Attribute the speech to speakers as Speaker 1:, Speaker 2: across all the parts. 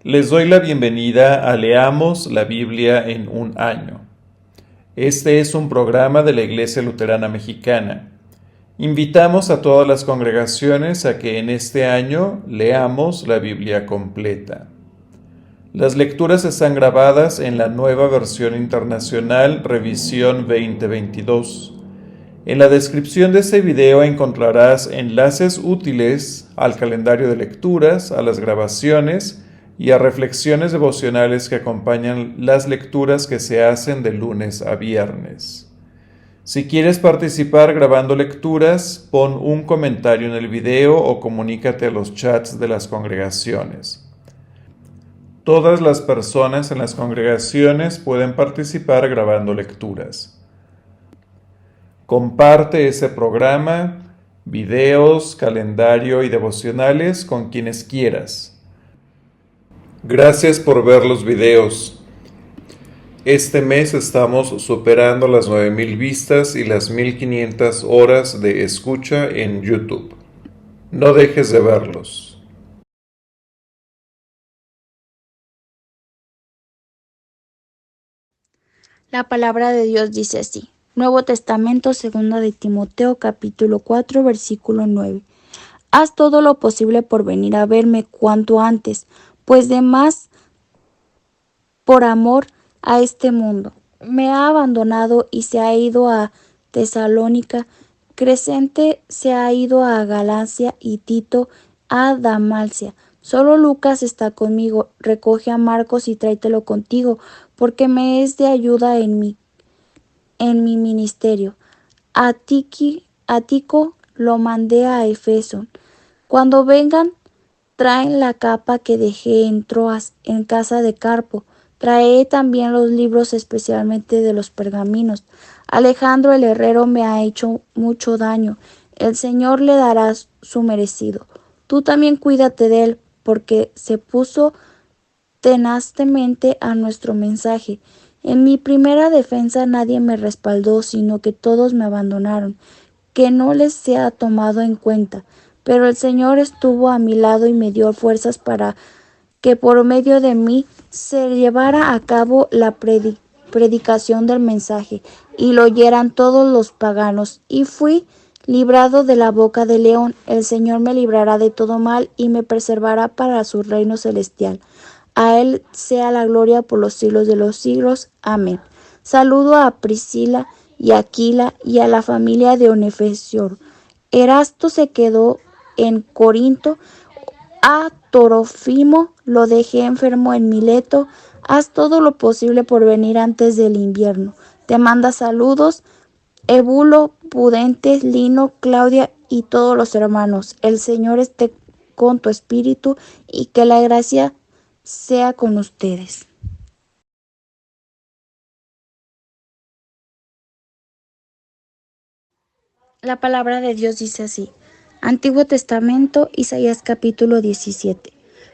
Speaker 1: Les doy la bienvenida a Leamos la Biblia en un año. Este es un programa de la Iglesia Luterana Mexicana. Invitamos a todas las congregaciones a que en este año leamos la Biblia completa. Las lecturas están grabadas en la nueva versión internacional Revisión 2022. En la descripción de este video encontrarás enlaces útiles al calendario de lecturas, a las grabaciones y a reflexiones devocionales que acompañan las lecturas que se hacen de lunes a viernes. Si quieres participar grabando lecturas, pon un comentario en el video o comunícate a los chats de las congregaciones. Todas las personas en las congregaciones pueden participar grabando lecturas. Comparte ese programa, videos, calendario y devocionales con quienes quieras. Gracias por ver los videos. Este mes estamos superando las 9,000 vistas y las 1,500 horas de escucha en YouTube. No dejes de verlos.
Speaker 2: La palabra de Dios dice así. Nuevo Testamento, 2 de Timoteo, capítulo 4, versículo 9. Haz todo lo posible por venir a verme cuanto antes, pues demás por amor a este mundo. Me ha abandonado y se ha ido a Tesalónica, Crescente se ha ido a Galacia y Tito a Dalmacia. Solo Lucas está conmigo. Recoge a Marcos y tráetelo contigo, porque me es de ayuda en mi ministerio. A Tico lo mandé a Efeso. Cuando vengan, traen la capa que dejé en Troas, en casa de Carpo. Trae también los libros, especialmente de los pergaminos. Alejandro el herrero me ha hecho mucho daño. El Señor le dará su merecido. Tú también cuídate de él, porque se puso tenazmente a nuestro mensaje. En mi primera defensa nadie me respaldó, sino que todos me abandonaron, que no les sea tomado en cuenta. Pero el Señor estuvo a mi lado y me dio fuerzas para que por medio de mí se llevara a cabo la predicación del mensaje y lo oyeran todos los paganos. Y fui librado de la boca del león. El Señor me librará de todo mal y me preservará para su reino celestial. A Él sea la gloria por los siglos de los siglos. Amén. Saludo a Priscila y a Aquila y a la familia de Onefesior. Erasto se quedó en Corinto. A Torofimo lo dejé enfermo en Mileto. Haz todo lo posible por venir antes del invierno. Te manda saludos Ebulo, Pudente, Lino, Claudia y todos los hermanos. El Señor esté con tu espíritu y que la gracia sea con ustedes. La palabra de Dios dice así. Antiguo Testamento, Isaías capítulo 17.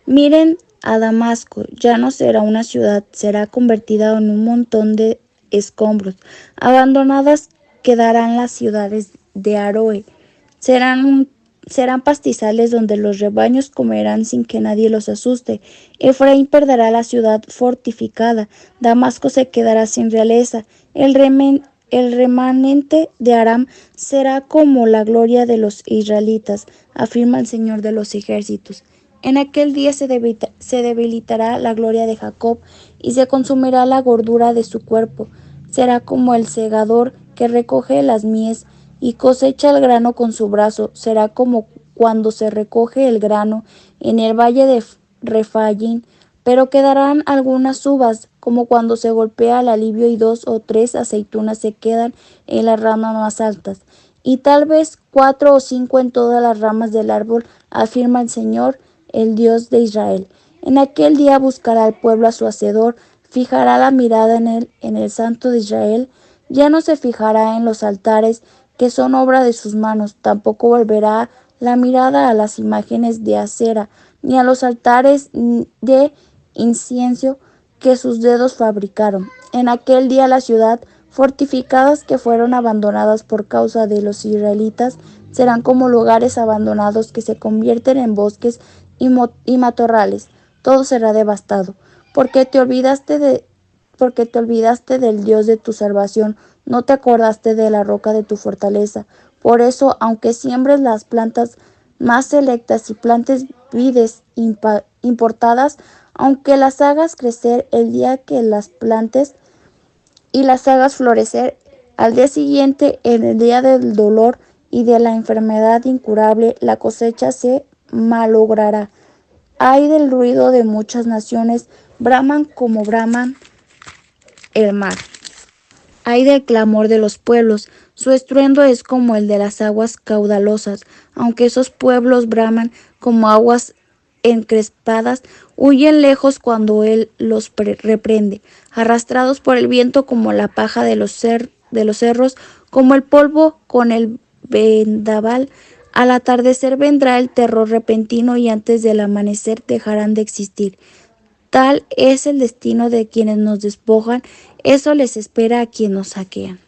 Speaker 2: Miren a Damasco, ya no será una ciudad, será convertida en un montón de escombros. Abandonadas quedarán las ciudades de Aroe. Serán pastizales donde los rebaños comerán sin que nadie los asuste. Efraín perderá la ciudad fortificada. Damasco se quedará sin realeza. El remanente de Aram será como la gloria de los israelitas, afirma el Señor de los ejércitos. En aquel día se debilitará la gloria de Jacob y se consumirá la gordura de su cuerpo. Será como el segador que recoge las mies y cosecha el grano con su brazo. Será como cuando se recoge el grano en el valle de Refaín, pero quedarán algunas uvas, como cuando se golpea el alivio y 2 o 3 aceitunas se quedan en las ramas más altas, y tal vez 4 o 5 en todas las ramas del árbol, afirma el Señor, el Dios de Israel. En aquel día buscará el pueblo a su hacedor, fijará la mirada en el Santo de Israel. Ya no se fijará en los altares que son obra de sus manos, tampoco volverá la mirada a las imágenes de acera, ni a los altares de incienso que sus dedos fabricaron. En aquel día la ciudad, fortificadas que fueron abandonadas por causa de los israelitas, serán como lugares abandonados que se convierten en bosques y matorrales. todo será devastado, porque te olvidaste del Dios de tu salvación, no te acordaste de la roca de tu fortaleza. Por eso, aunque siembres las plantas más selectas y plantes vides importadas, aunque las hagas crecer el día que las plantes y las hagas florecer, al día siguiente, en el día del dolor y de la enfermedad incurable, la cosecha se malogrará. Ay del ruido de muchas naciones, braman como braman el mar. Ay del clamor de los pueblos, su estruendo es como el de las aguas caudalosas, aunque esos pueblos braman como aguas encrespadas, huyen lejos cuando él los reprende, arrastrados por el viento como la paja de los cerros, como el polvo con el vendaval. Al atardecer vendrá el terror repentino y antes del amanecer dejarán de existir. Tal es el destino de quienes nos despojan, eso les espera a quienes nos saquean.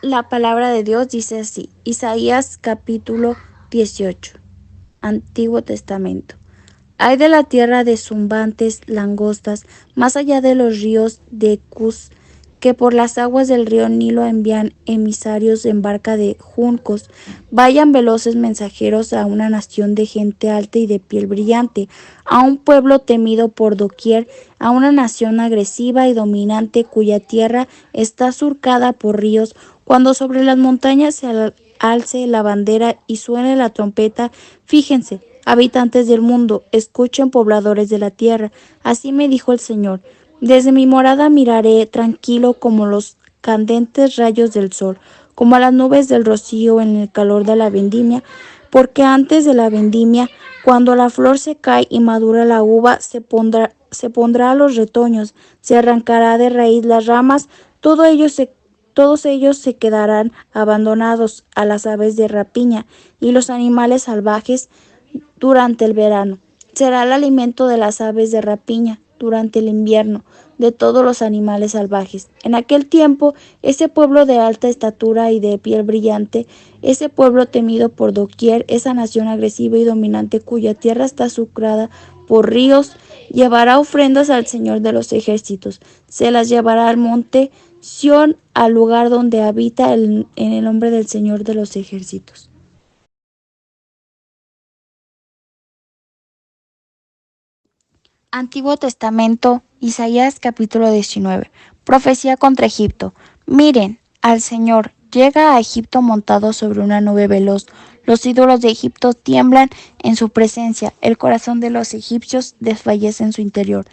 Speaker 2: La palabra de Dios dice así, Isaías capítulo 18, Antiguo Testamento. Hay de la tierra de zumbantes langostas, más allá de los ríos de Cus, que por las aguas del río Nilo envían emisarios en barca de juncos. Vayan veloces mensajeros a una nación de gente alta y de piel brillante, a un pueblo temido por doquier, a una nación agresiva y dominante cuya tierra está surcada por ríos. Cuando sobre las montañas se alce la bandera y suene la trompeta, fíjense, habitantes del mundo, escuchen pobladores de la tierra. Así me dijo el Señor. Desde mi morada miraré tranquilo como los candentes rayos del sol, como las nubes del rocío en el calor de la vendimia, porque antes de la vendimia, cuando la flor se cae y madura la uva, se pondrá a los retoños, se arrancará de raíz las ramas, todos ellos se quedarán abandonados a las aves de rapiña y los animales salvajes durante el verano. Será el alimento de las aves de rapiña durante el invierno, de todos los animales salvajes. En aquel tiempo, ese pueblo de alta estatura y de piel brillante, ese pueblo temido por doquier, esa nación agresiva y dominante cuya tierra está surcada por ríos, llevará ofrendas al Señor de los ejércitos. Se las llevará al monte Sión, al lugar donde habita en el nombre del Señor de los ejércitos. Antiguo Testamento, Isaías capítulo 19. Profecía contra Egipto. Miren, al Señor llega a Egipto montado sobre una nube veloz. Los ídolos de Egipto tiemblan en su presencia. El corazón de los egipcios desfallece en su interior.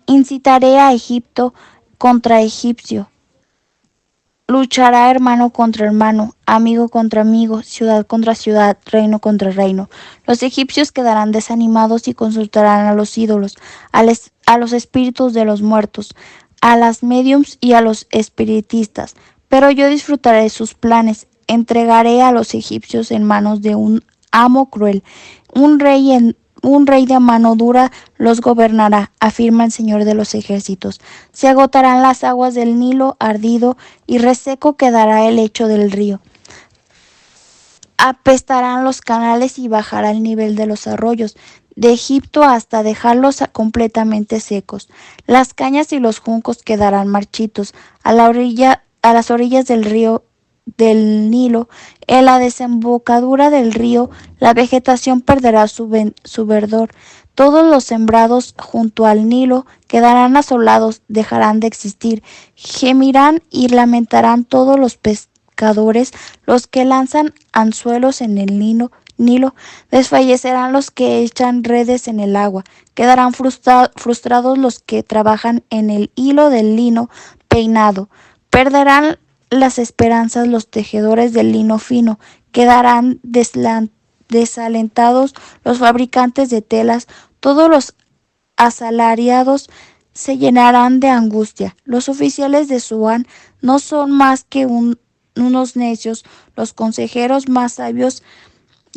Speaker 2: Incitaré a Egipto contra egipcio. Luchará hermano contra hermano, amigo contra amigo, ciudad contra ciudad, reino contra reino. Los egipcios quedarán desanimados y consultarán a los ídolos, a los espíritus de los muertos, a las médiums y a los espiritistas. Pero yo disfrutaré sus planes, entregaré a los egipcios en manos de un amo cruel, un rey de mano dura los gobernará, afirma el Señor de los ejércitos. Se agotarán las aguas del Nilo ardido y reseco quedará el lecho del río. Apestarán los canales y bajará el nivel de los arroyos de Egipto hasta dejarlos completamente secos. Las cañas y los juncos quedarán marchitos a las orillas del río del Nilo. En la desembocadura del río, la vegetación perderá su verdor. Todos los sembrados junto al Nilo quedarán asolados, dejarán de existir. Gemirán y lamentarán todos los pescadores, los que lanzan anzuelos en el Nilo. Desfallecerán los que echan redes en el agua. Quedarán frustrados los que trabajan en el hilo del lino peinado. Perderán las esperanzas los tejedores del lino fino, quedarán desalentados los fabricantes de telas, todos los asalariados se llenarán de angustia. Los oficiales de Suán no son más que unos necios, los consejeros más sabios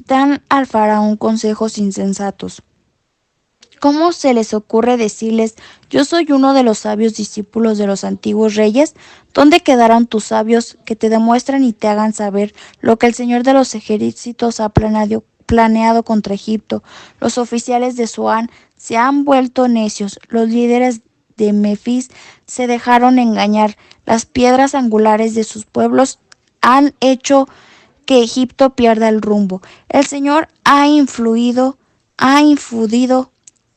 Speaker 2: dan al faraón consejos insensatos. ¿Cómo se les ocurre decirles, yo soy uno de los sabios discípulos de los antiguos reyes? ¿Dónde quedaron tus sabios que te demuestran y te hagan saber lo que el Señor de los ejércitos ha planeado contra Egipto? Los oficiales de Zoán se han vuelto necios, los líderes de Memfis se dejaron engañar, las piedras angulares de sus pueblos han hecho que Egipto pierda el rumbo. El Señor ha infundido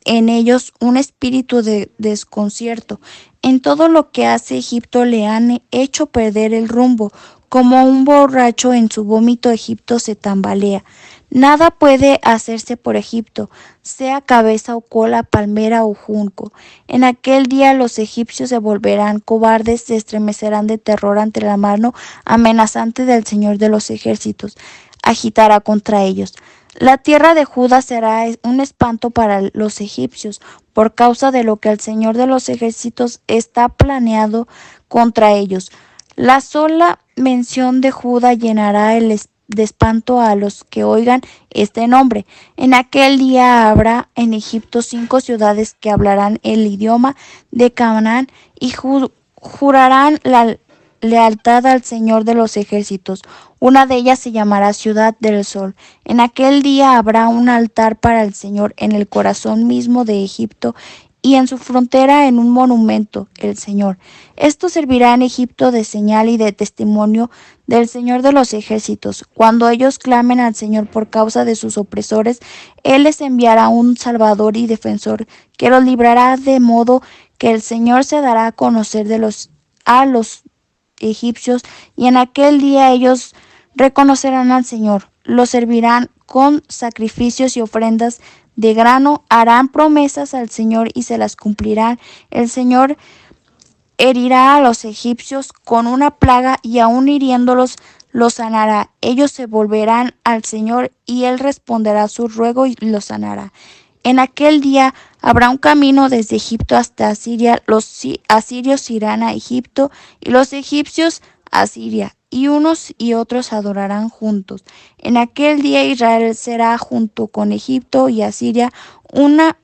Speaker 2: en ellos un espíritu de desconcierto. En todo lo que hace Egipto le han hecho perder el rumbo. Como un borracho en su vómito, Egipto se tambalea. Nada puede hacerse por Egipto, sea cabeza o cola, palmera o junco. En aquel día los egipcios se volverán cobardes, se estremecerán de terror ante la mano amenazante del Señor de los ejércitos. Agitará contra ellos. La tierra de Judá será un espanto para los egipcios, por causa de lo que el Señor de los ejércitos está planeado contra ellos. La sola mención de Judá llenará de espanto a los que oigan este nombre. En aquel día habrá en Egipto 5 ciudades que hablarán el idioma de Canaán y jurarán la lealtad al Señor de los ejércitos. Una de ellas se llamará Ciudad del Sol. En aquel día habrá un altar para el Señor en el corazón mismo de Egipto y en su frontera en un monumento, el Señor. Esto servirá en Egipto de señal y de testimonio del Señor de los ejércitos. Cuando ellos clamen al Señor por causa de sus opresores, Él les enviará un Salvador y defensor que los librará, de modo que el Señor se dará a conocer a los egipcios, y en aquel día ellos reconocerán al Señor, lo servirán con sacrificios y ofrendas de grano, harán promesas al Señor y se las cumplirán. El Señor herirá a los egipcios con una plaga y aun hiriéndolos los sanará. Ellos se volverán al Señor y Él responderá a su ruego y los sanará. En aquel día habrá un camino desde Egipto hasta Asiria. Los asirios irán a Egipto y los egipcios a Siria, y unos y otros adorarán juntos. En aquel día Israel será junto con Egipto y Asiria una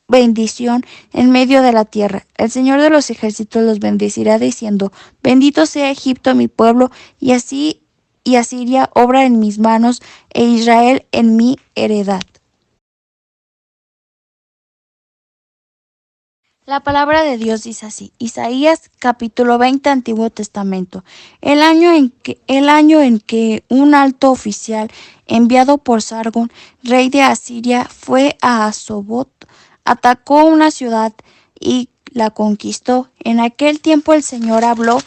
Speaker 2: bendición en medio de la tierra. El Señor de los ejércitos los bendecirá diciendo, bendito sea Egipto mi pueblo, y Asiria obra en mis manos, e Israel en mi heredad. La palabra de Dios dice así, Isaías capítulo 20, Antiguo Testamento. El año en que un alto oficial enviado por Sargón, rey de Asiria, fue a Asobot, atacó una ciudad y la conquistó. En aquel tiempo el Señor habló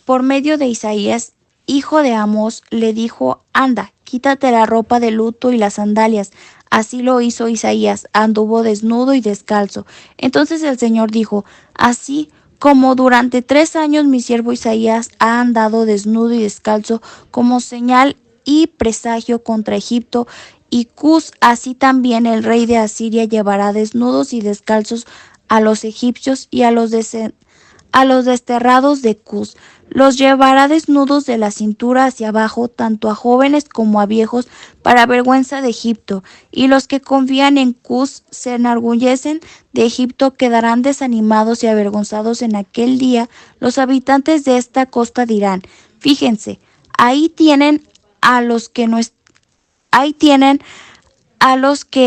Speaker 2: por medio de Isaías, hijo de Amós, le dijo, anda, quítate la ropa de luto y las sandalias. Así lo hizo Isaías, anduvo desnudo y descalzo. Entonces el Señor dijo, así como durante 3 años mi siervo Isaías ha andado desnudo y descalzo como señal y presagio contra Egipto y Cus, así también el rey de Asiria llevará desnudos y descalzos a los egipcios y a los desterrados de Cus. Los llevará desnudos de la cintura hacia abajo, tanto a jóvenes como a viejos, para vergüenza de Egipto. Y los que confían en Cus se enorgullecen de Egipto, quedarán desanimados y avergonzados en aquel día. Los habitantes de esta costa dirán, fíjense, ahí tienen a los que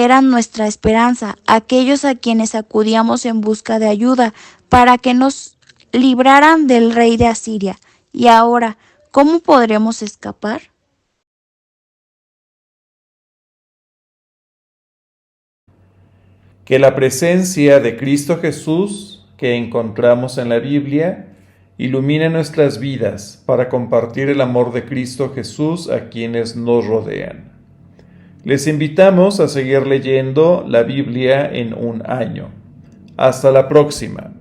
Speaker 2: eran nuestra esperanza, aquellos a quienes acudíamos en busca de ayuda, para que nos libraran del rey de Asiria. Y ahora, ¿cómo podremos escapar?
Speaker 1: Que la presencia de Cristo Jesús que encontramos en la Biblia ilumine nuestras vidas para compartir el amor de Cristo Jesús a quienes nos rodean. Les invitamos a seguir leyendo la Biblia en un año. Hasta la próxima.